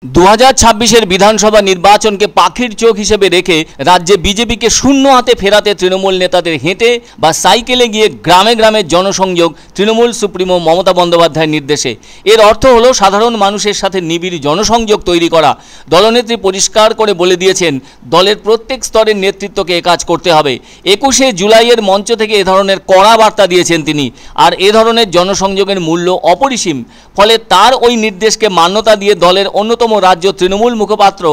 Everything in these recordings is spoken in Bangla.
2026-এর বিধানসভা নির্বাচনকে পাখির চোখ হিসেবে রেখে রাজ্যে বিজেপিকে শূন্য হাতে ফেরাতে তৃণমূল নেতাদের হেঁটে বা সাইকেলে গিয়ে গ্রামে গ্রামে জনসংযোগ তৃণমূল সুপ্রিমো মমতা বন্দ্যোপাধ্যায়ের নির্দেশে। এর অর্থ হলো সাধারণ মানুষের সাথে নিবিড় জনসংযোগ তৈরি করা। দলনেত্রী পরিষ্কার করে বলে দিয়েছেন দলের প্রত্যেক স্তরের নেতৃত্বকে এ কাজ করতে হবে। 21শে জুলাইয়ের মঞ্চ থেকে এ ধরনের কড়া বার্তা দিয়েছেন তিনি। আর এ ধরনের জনসংযোগের মূল্য অপরিসীম। ফলে তার ওই নির্দেশকে মান্যতা দিয়ে দলের অন্যতম রাজ্য তৃণমূল মুখপাত্র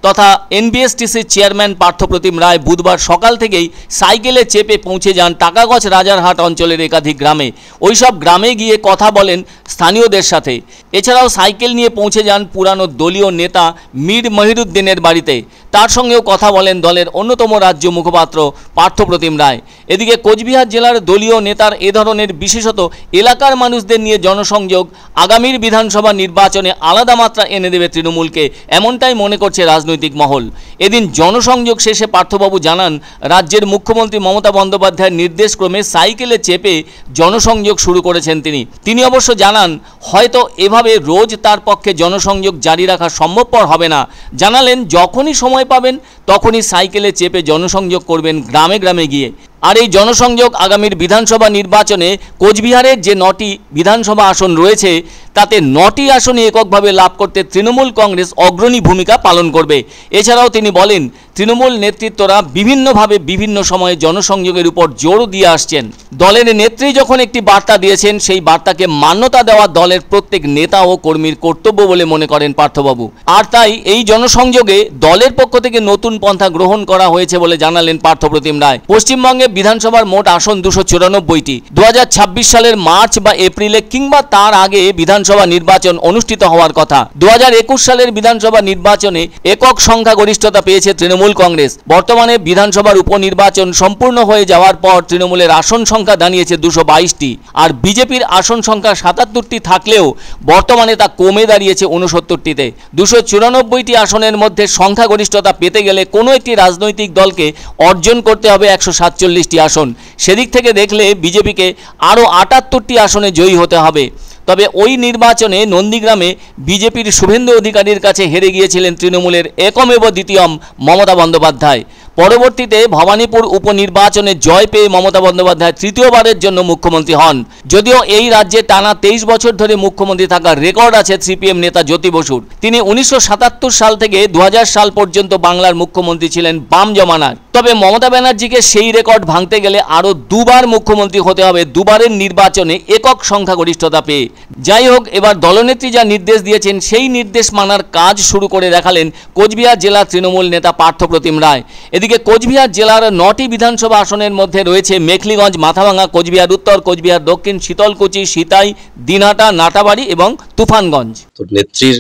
তথা এনবিএসটিসির চেয়ারম্যান পার্থপ্রতিম রায় বুধবার সকাল থেকেই সাইকেলে চেপে পৌঁছে যান টাকাগজ রাজারহাট অঞ্চলের একাধিক গ্রামে। ওইসব গ্রামে গিয়ে কথা বলেন স্থানীয়দের সাথে। এছাড়াও সাইকেল নিয়ে পৌঁছে যান পুরানো দলীয় নেতা মীর মহিরুদ্দিনের বাড়িতে। তার সঙ্গেও কথা বলেন দলের অন্যতম রাজ্য মুখপাত্র পার্থপ্রতিম রায়। এদিকে কোচবিহার জেলার দলীয় নেতার এ ধরনের বিশেষত এলাকার মানুষদের নিয়ে জনসংযোগ আগামীর বিধানসভা নির্বাচনে আলাদা মাত্রা এনে দেবে তৃণমূলকে, এমনটাই মনে করছে রাজনৈতিক মহল। এদিন জনসংযোগ শেষে পার্থবাবু জানান রাজ্যের মুখ্যমন্ত্রী মমতা বন্দ্যোপাধ্যায়ের নির্দেশক্রমে সাইকেলে চেপে জনসংযোগ শুরু করেছেন তিনি অবশ্য জানান হয়তো এভাবে রোজ তার পক্ষে জনসংযোগ জারি রাখা সম্ভবপর হবে না। জানালেন যখনই সময় পাবেন তখনই সাইকেলে চেপে জনসংযোগ করবেন গ্রামে গ্রামে গিয়ে। আর এই জনসংযোগ আগামীর বিধানসভা নির্বাচনে কোচবিহারের যে 9টি বিধানসভা আসন রয়েছে তাতে 9টি আসনে এককভাবে লাভ করতে তৃণমূল কংগ্রেস অগ্রণী ভূমিকা পালন করবে। এছাড়াও তিনি বলেন তৃণমূল নেতৃত্বরা বিভিন্নভাবে বিভিন্ন সময়ে জনসংযোগের উপর জোর দিয়ে আসছেন। দলের নেত্রী যখন একটি বার্তা দিয়েছেন সেই বার্তাকে মান্যতা দেওয়া দলের প্রত্যেক নেতা ও কর্মীর কর্তব্য বলে মনে করেন পার্থবাবু। আর তাই এই জনসংযোগে দলের পক্ষ থেকে নতুন পন্থা গ্রহণ করা হয়েছে বলে জানালেন পার্থপ্রতিম রায়। পশ্চিমবঙ্গে বিধানসভার মোট আসন 294টি। 2026 সালের মার্চ বা এপ্রিলে কিংবা তার আগে বিধানসভা নির্বাচন অনুষ্ঠিত হওয়ার কথা। 2021 সালের বিধানসভা নির্বাচনে একক সংখ্যাগরিষ্ঠতা পেয়েছে তৃণমূল কংগ্রেস। বর্তমানে বিধানসভার উপনির্বাচন সম্পূর্ণ হয়ে যাওয়ার পর তৃণমূলের আসন সংখ্যা দাঁড়িয়েছে 222টি। আর বিজেপির আসন সংখ্যা 77টি থাকলেও বর্তমানে তা কমে দাঁড়িয়েছে 69টিতে। 294টি আসনের মধ্যে সংখ্যাগরিষ্ঠতা পেতে গেলে কোনো একটি রাজনৈতিক দলকে অর্জন করতে হবে 147টি আসন। সেদিক থেকে দেখলে বিজেপিকে আরও 78টি আসনে জয়ী হতে হবে। তবে ওই নির্বাচনে নন্দীগ্রামে বিজেপির শুভেন্দু অধিকারীর কাছে হেরে গিয়েছিলেন তৃণমূলের একমেব দ্বিতীয়ম মমতা বন্দ্যোপাধ্যায়। পরবর্তীতে ভবানীপুর উপনির্বাচনে জয় পেয়ে মমতা বন্দ্যোপাধ্যায় তৃতীয়বারের জন্য মুখ্যমন্ত্রী হন। যদিও এই রাজ্যে টানা 23 বছর ধরে মুখ্যমন্ত্রী থাকার রেকর্ড আছে সিপিএম নেতা জ্যোতি বসুর। তিনি 1977 সাল থেকে 2000 সাল পর্যন্ত বাংলার মুখ্যমন্ত্রী ছিলেন বাম জমানার। তবে মমতা ব্যানার্জিকে সেই রেকর্ড ভাঙতে গেলে আরও দুবার মুখ্যমন্ত্রী হতে হবে দুবারের নির্বাচনে একক সংখ্যাগরিষ্ঠতা পেয়ে। যাই হোক, এবার দলনেত্রী যা নির্দেশ দিয়েছেন সেই নির্দেশ মানার কাজ শুরু করে দেখালেন কোচবিহার জেলার তৃণমূল নেতা পার্থপ্রতিম রায়। এদিকে কোচবিহার জেলার 9টি বিধানসভা আসনের মধ্যে রয়েছে মেখলিগঞ্জ, মাথাভাঙা, কোচবিহার উত্তর, কোচবিহার দক্ষিণ, শীতলকুচি, সিতাই, দিনহাটা, নাটাবাড়ি এবং তুফানগঞ্জ। তো নেত্রীর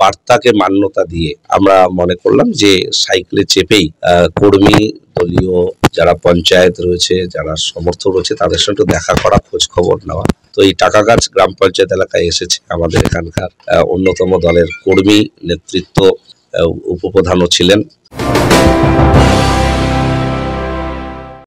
বার্তাকে মান্যতা দিয়ে আমরা মনে করলাম যে সাইকেলে চেপেই কর্মী, দলীয় যারা পঞ্চায়েত রয়েছে, যারা সমর্থক রয়েছে তাদের সঙ্গে দেখা করা, খোঁজ খবর নেওয়া। তো এই টাকাগাছ গ্রাম পঞ্চায়েত এলাকায় এসেছে আমাদের এখানকার অন্যতম দলের কর্মী, নেতৃত্ব, উপপ্রধানও ছিলেন।